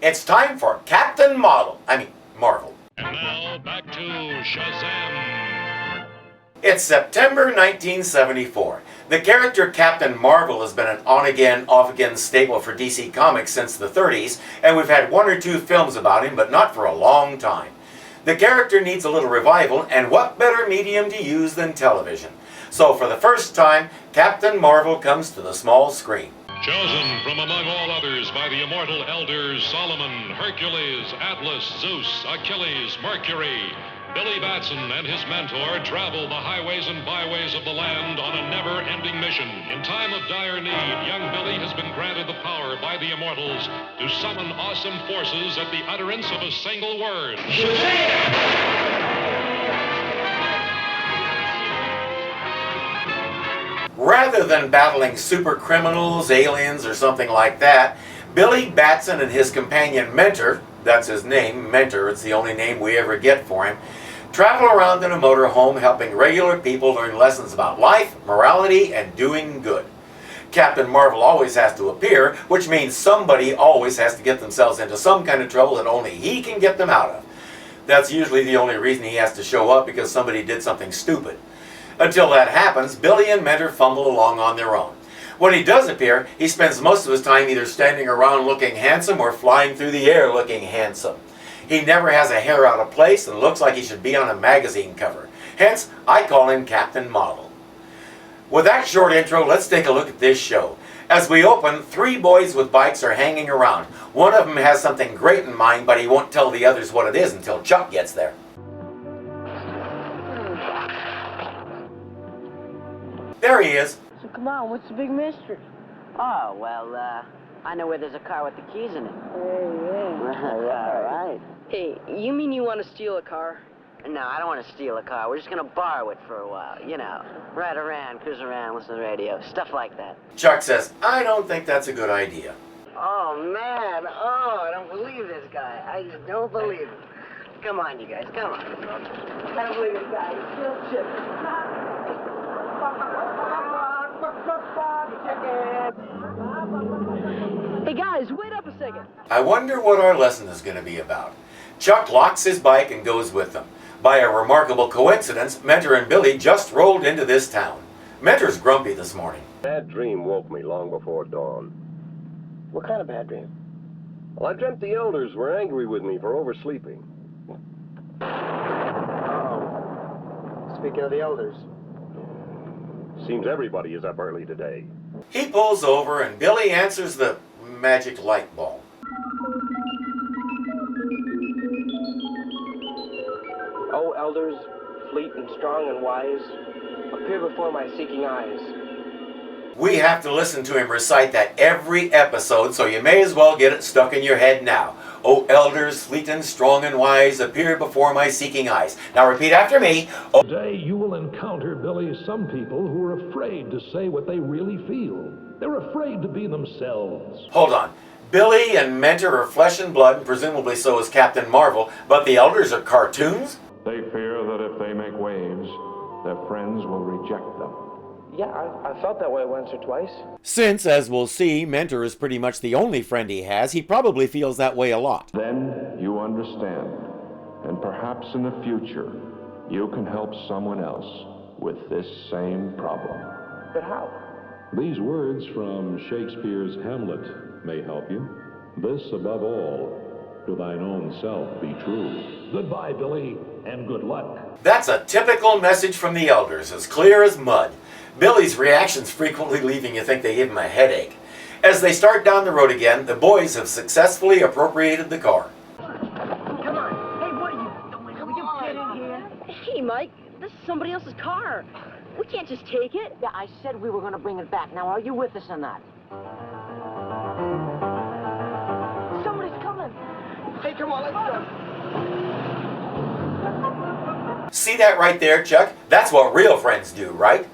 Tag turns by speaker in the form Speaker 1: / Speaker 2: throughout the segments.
Speaker 1: It's time for Captain Marvel.
Speaker 2: And now, back to Shazam!
Speaker 1: It's September 1974. The character Captain Marvel has been an on-again, off-again staple for DC Comics since the 30s, and we've had one or two films about him, but not for a long time. The character needs a little revival, and what better medium to use than television? So for the first time, Captain Marvel comes to the small screen.
Speaker 2: Chosen from among all others by the immortal elders Solomon, Hercules, Atlas, Zeus, Achilles, Mercury, Billy Batson and his mentor travel the highways and byways of the land on a never-ending mission. In time of dire need, young Billy has been granted the power by the immortals to summon awesome forces at the utterance of a single word. Shazam!
Speaker 1: Rather than battling super criminals, aliens, or something like that, Billy Batson and his companion Mentor, that's his name, Mentor, it's the only name we ever get for him, travel around in a motorhome helping regular people learn lessons about life, morality, and doing good. Captain Marvel always has to appear, which means somebody always has to get themselves into some kind of trouble that only he can get them out of. That's usually the only reason he has to show up, because somebody did something stupid. Until that happens, Billy and Mentor fumble along on their own. When he does appear, he spends most of his time either standing around looking handsome or flying through the air looking handsome. He never has a hair out of place and looks like he should be on a magazine cover. Hence, I call him Captain Marvel. With that short intro, let's take a look at this show. As we open, three boys with bikes are hanging around. One of them has something great in mind, but he won't tell the others what it is until Chuck gets there. There he is.
Speaker 3: So come on, what's the big mystery?
Speaker 4: Oh, well, I know where there's a car with the keys in it.
Speaker 3: Hey,
Speaker 4: All right.
Speaker 3: Hey, you mean you want to steal a car?
Speaker 4: No, I don't want to steal a car. We're just going to borrow it for a while. You know, ride around, cruise around, listen to the radio, stuff like that.
Speaker 1: Chuck says, I don't think that's a good idea.
Speaker 4: Oh, man. Oh, I don't believe this guy. I just don't believe it. Come on, you guys, come on. I don't believe this guy. He's still chipping.
Speaker 3: Hey guys, wait up a second.
Speaker 1: I wonder what our lesson is going to be about. Chuck locks his bike and goes with them. By a remarkable coincidence, Mentor and Billy just rolled into this town. Mentor's grumpy this morning.
Speaker 5: Bad dream woke me long before dawn.
Speaker 3: What kind of bad dream?
Speaker 5: Well, I dreamt the elders were angry with me for oversleeping.
Speaker 3: Oh. Speaking of the elders.
Speaker 5: Seems everybody is up early today.
Speaker 1: He pulls over and Billy answers the magic light bulb.
Speaker 6: O elders, fleet and strong and wise, appear before my seeking eyes.
Speaker 1: We have to listen to him recite that every episode, so you may as well get it stuck in your head now. O elders, fleet and strong and wise, appear before my seeking eyes. Now repeat after me.
Speaker 7: Today you will encounter, Billy, some people who are afraid to say what they really feel. They're afraid to be themselves.
Speaker 1: Hold on. Billy and Mentor are flesh and blood, and presumably so is Captain Marvel, but the elders are cartoons?
Speaker 8: They fear that if they make waves, their friends will reject them.
Speaker 6: Yeah, I felt that way once or twice.
Speaker 1: Since, as we'll see, Mentor is pretty much the only friend he has, he probably feels that way a lot.
Speaker 8: Then you understand, and perhaps in the future, you can help someone else with this same problem.
Speaker 6: But how?
Speaker 7: These words from Shakespeare's Hamlet may help you. This above all, to thine own self be true. Goodbye, Billy, and good luck.
Speaker 1: That's a typical message from the elders, as clear as mud. Billy's reactions frequently leaving you think they gave him a headache. As they start down the road again, the boys have successfully appropriated the car.
Speaker 3: Come on. Hey, what are you doing? Will you get in here? Hey, Mike, this is somebody else's car. We can't just take it.
Speaker 4: Yeah, I said we were going to bring it back. Now, are you with us or not?
Speaker 3: Somebody's coming.
Speaker 6: Hey, come on, let's go.
Speaker 1: See that right there, Chuck? That's what real friends do, right?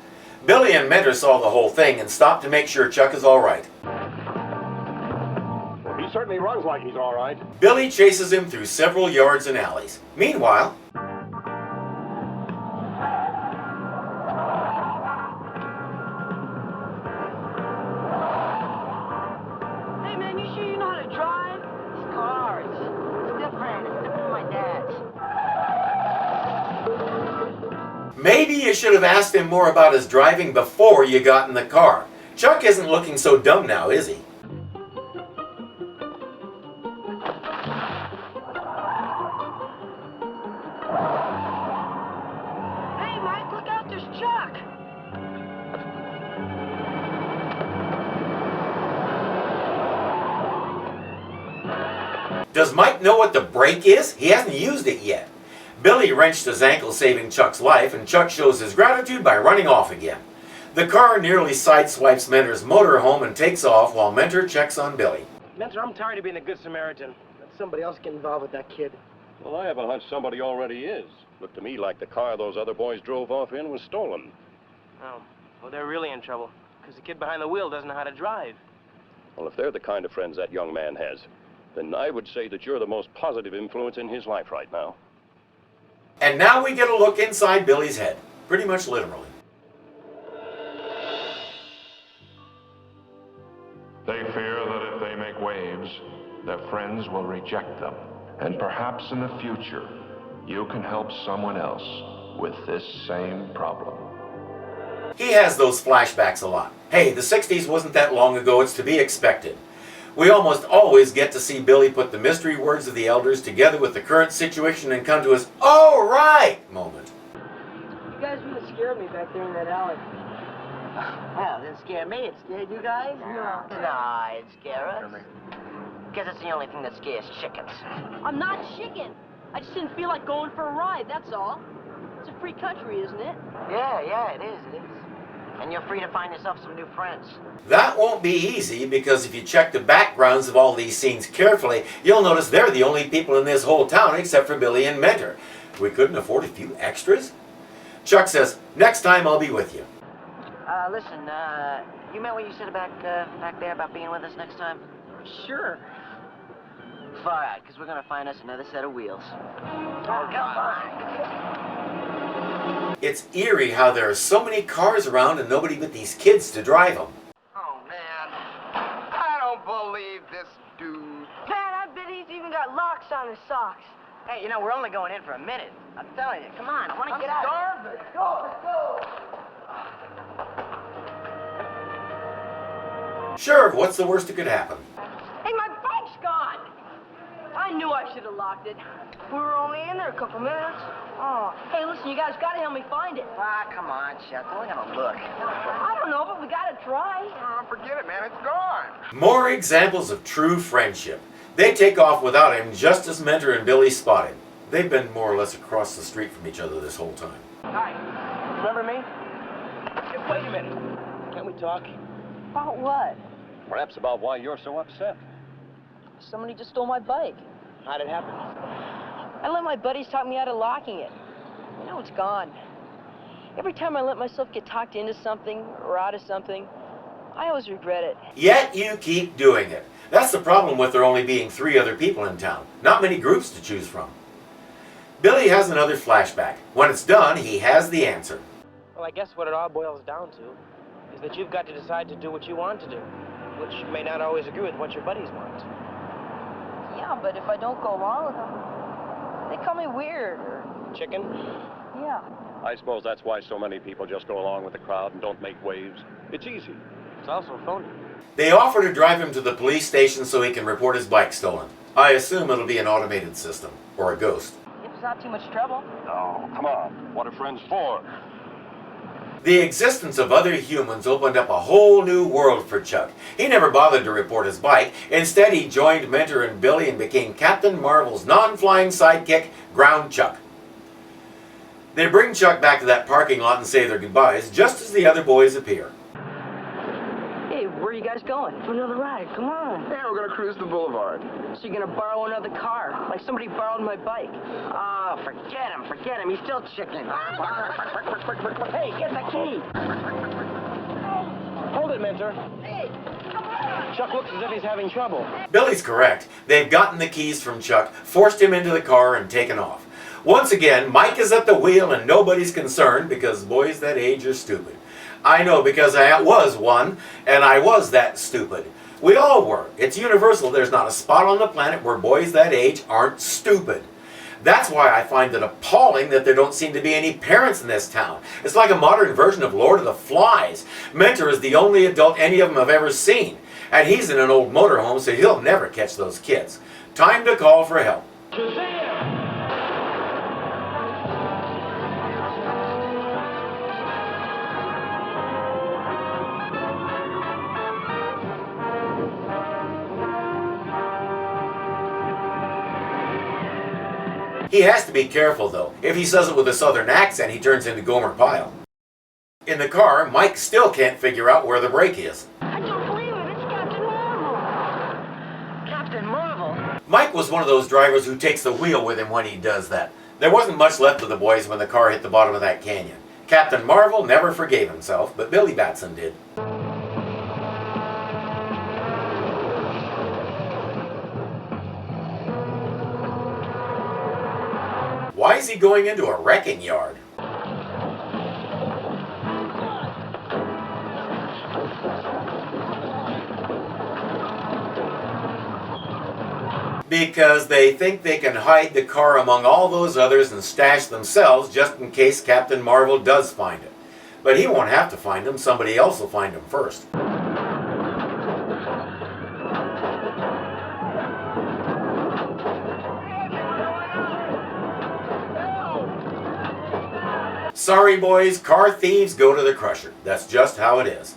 Speaker 1: Billy and Mentor saw the whole thing and stopped to make sure Chuck is all right.
Speaker 5: He certainly runs like he's all right.
Speaker 1: Billy chases him through several yards and alleys. Meanwhile,
Speaker 3: Hey, man, you sure you know how to drive? This car
Speaker 1: Maybe you should have asked him more about his driving before you got in the car. Chuck isn't looking so dumb now, is he?
Speaker 3: Hey, Mike, look out, there's Chuck.
Speaker 1: Does Mike know what the brake is? He hasn't used it yet. Billy wrenched his ankle, saving Chuck's life, and Chuck shows his gratitude by running off again. The car nearly sideswipes Mentor's motorhome and takes off while Mentor checks on Billy.
Speaker 6: Mentor, I'm tired of being a good Samaritan. Let somebody else get involved with that kid.
Speaker 5: Well, I have a hunch somebody already is. Looked to me like the car those other boys drove off in was stolen.
Speaker 6: Oh, well, they're really in trouble, because the kid behind the wheel doesn't know how to drive.
Speaker 5: Well, if they're the kind of friends that young man has, then I would say that you're the most positive influence in his life right now.
Speaker 1: And now we get a look inside Billy's head, pretty much literally.
Speaker 8: They fear that if they make waves, their friends will reject them. And perhaps in the future, you can help someone else with this same problem.
Speaker 1: He has those flashbacks a lot. Hey, the 60s wasn't that long ago, it's to be expected. We almost always get to see Billy put the mystery words of the elders together with the current situation and come to his "oh right" moment.
Speaker 3: You guys really scared me back there in that alley.
Speaker 4: Well, it didn't scare me. It scared you guys?
Speaker 3: No.
Speaker 4: No, it scare us. Guess it's the only thing that scares chickens.
Speaker 3: I'm not chicken. I just didn't feel like going for a ride, that's all. It's a free country, isn't it?
Speaker 4: Yeah, it is. And you're free to find yourself some new friends.
Speaker 1: That won't be easy because if you check the backgrounds of all these scenes carefully, you'll notice they're the only people in this whole town except for Billy and Mentor. We couldn't afford a few extras? Chuck says, next time I'll be with you.
Speaker 4: Listen, you meant what you said back there about being with us next time?
Speaker 3: Sure.
Speaker 4: All right, because we're going to find us another set of wheels. Oh, come on.
Speaker 1: It's eerie how there are so many cars around and nobody but these kids to drive them.
Speaker 9: Oh, man. I don't believe this dude.
Speaker 3: Man, I bet he's even got locks on his socks.
Speaker 4: Hey, you know, we're only going in for a minute. I'm telling you, come on, I want to get out.
Speaker 9: Starving. Go, let's go.
Speaker 1: Sure, what's the worst that could happen?
Speaker 3: Hey, my bike's gone! I knew I should have locked it. We were only in there a couple minutes. Oh, hey, listen, you guys gotta help me find it.
Speaker 4: Ah, come on, Chuck. We're going to look.
Speaker 3: I don't know, but we gotta try.
Speaker 9: Oh, forget it, man. It's gone.
Speaker 1: More examples of true friendship. They take off without him just as Mentor and Billy spot him. They've been more or less across the street from each other this whole time.
Speaker 6: Hi, remember me? Hey, wait a minute. Can't we talk?
Speaker 3: About what?
Speaker 5: Perhaps about why you're so upset.
Speaker 3: Somebody just stole my bike.
Speaker 6: How'd it happen?
Speaker 3: I let my buddies talk me out of locking it. Now it's gone. Every time I let myself get talked into something or out of something, I always regret it.
Speaker 1: Yet you keep doing it. That's the problem with there only being 3 other people in town. Not many groups to choose from. Billy has another flashback. When it's done, he has the answer.
Speaker 6: Well, I guess what it all boils down to is that you've got to decide to do what you want to do, which may not always agree with what your buddies want.
Speaker 3: Yeah, but if I don't go along with them, they call me weird or...
Speaker 6: Chicken?
Speaker 3: Yeah.
Speaker 5: I suppose that's why so many people just go along with the crowd and don't make waves. It's easy.
Speaker 6: It's also phony.
Speaker 1: They offer to drive him to the police station so he can report his bike stolen. I assume it'll be an automated system, or a ghost.
Speaker 3: If it's not too much trouble.
Speaker 5: Oh, come on. What are friends for?
Speaker 1: The existence of other humans opened up a whole new world for Chuck. He never bothered to report his bike. Instead, he joined Mentor and Billy and became Captain Marvel's non-flying sidekick, Ground Chuck. They bring Chuck back to that parking lot and say their goodbyes just as the other boys appear.
Speaker 3: Hey, where are you guys going? For another ride, come on.
Speaker 9: Yeah, we're going to cruise the boulevard.
Speaker 3: So you're gonna borrow another car, like somebody borrowed my bike.
Speaker 4: Oh, forget him. He's still chicken.
Speaker 3: Hey, get the key!
Speaker 6: Hold it, Mentor.
Speaker 3: Hey, come on!
Speaker 6: Chuck looks as if he's having trouble.
Speaker 1: Billy's correct. They've gotten the keys from Chuck, forced him into the car, and taken off. Once again, Mike is at the wheel and nobody's concerned because boys that age are stupid. I know because I was one, and I was that stupid. We all were. It's universal. There's not a spot on the planet where boys that age aren't stupid. That's why I find it appalling that there don't seem to be any parents in this town. It's like a modern version of Lord of the Flies. Mentor is the only adult any of them have ever seen. And he's in an old motorhome, so he'll never catch those kids. Time to call for help.
Speaker 2: Shazam!
Speaker 1: He has to be careful, though. If he says it with a southern accent, he turns into Gomer Pyle. In the car, Mike still can't figure out where the brake is.
Speaker 4: I don't believe it. It's Captain Marvel. Captain Marvel?
Speaker 1: Mike was one of those drivers who takes the wheel with him when he does that. There wasn't much left of the boys when the car hit the bottom of that canyon. Captain Marvel never forgave himself, but Billy Batson did. Why is he going into a wrecking yard? Because they think they can hide the car among all those others and stash themselves just in case Captain Marvel does find it. But he won't have to find them, somebody else will find him first. Sorry boys, car thieves go to the crusher. That's just how it is.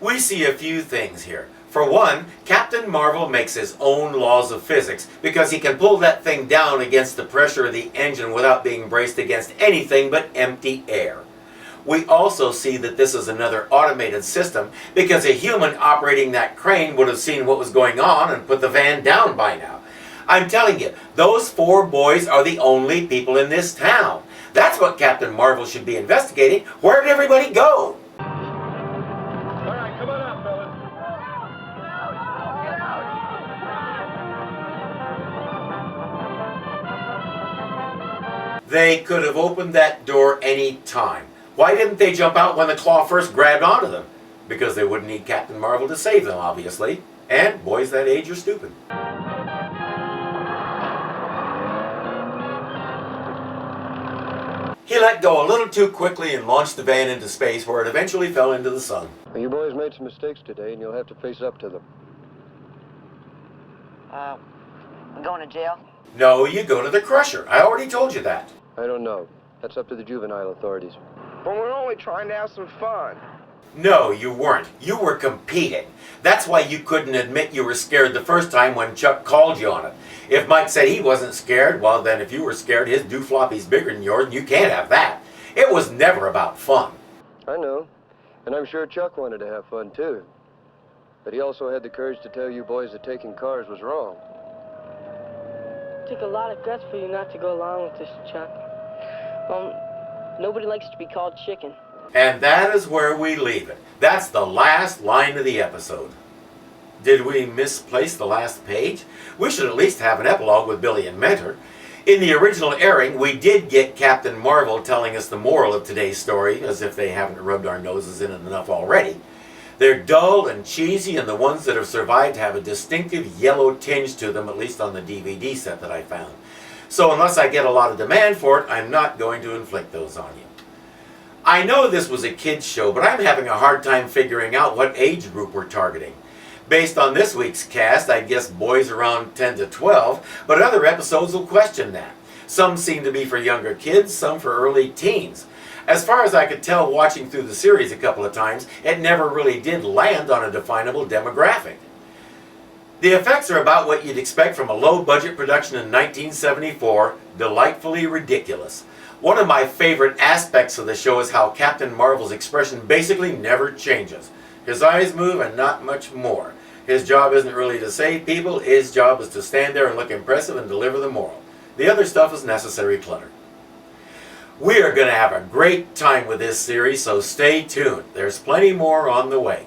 Speaker 1: We see a few things here. For one, Captain Marvel makes his own laws of physics because he can pull that thing down against the pressure of the engine without being braced against anything but empty air. We also see that this is another automated system because a human operating that crane would have seen what was going on and put the van down by now. I'm telling you, those 4 boys are the only people in this town. That's what Captain Marvel should be investigating. Where did everybody go?
Speaker 5: All right, come on out, fellas.
Speaker 1: They could have opened that door any time. Why didn't they jump out when the claw first grabbed onto them? Because they wouldn't need Captain Marvel to save them, obviously. And boys that age are stupid. He let go a little too quickly and launched the van into space where it eventually fell into the sun.
Speaker 5: Well, you boys made some mistakes today, and you'll have to face up to them.
Speaker 4: I'm going to jail?
Speaker 1: No, you go to the crusher. I already told you that.
Speaker 5: I don't know. That's up to the juvenile authorities.
Speaker 9: But we're only trying to have some fun.
Speaker 1: No, you weren't. You were competing. That's why you couldn't admit you were scared the first time when Chuck called you on it. If Mike said he wasn't scared, well then if you were scared, his doofloppy's bigger than yours and you can't have that. It was never about fun.
Speaker 5: I know. And I'm sure Chuck wanted to have fun, too. But he also had the courage to tell you boys that taking cars was wrong.
Speaker 3: It took a lot of guts for you not to go along with this, Chuck. Well, nobody likes to be called chicken.
Speaker 1: And that is where we leave it. That's the last line of the episode. Did we misplace the last page? We should at least have an epilogue with Billy and Mentor. In the original airing, we did get Captain Marvel telling us the moral of today's story, as if they haven't rubbed our noses in it enough already. They're dull and cheesy, and the ones that have survived have a distinctive yellow tinge to them, at least on the DVD set that I found. So unless I get a lot of demand for it, I'm not going to inflict those on you. I know this was a kids show, but I'm having a hard time figuring out what age group we're targeting. Based on this week's cast, I guess boys around 10 to 12, but other episodes will question that. Some seem to be for younger kids, some for early teens. As far as I could tell watching through the series a couple of times, it never really did land on a definable demographic. The effects are about what you'd expect from a low-budget production in 1974, delightfully ridiculous. One of my favorite aspects of the show is how Captain Marvel's expression basically never changes. His eyes move and not much more. His job isn't really to save people, his job is to stand there and look impressive and deliver the moral. The other stuff is necessary clutter. We are going to have a great time with this series, so stay tuned. There's plenty more on the way.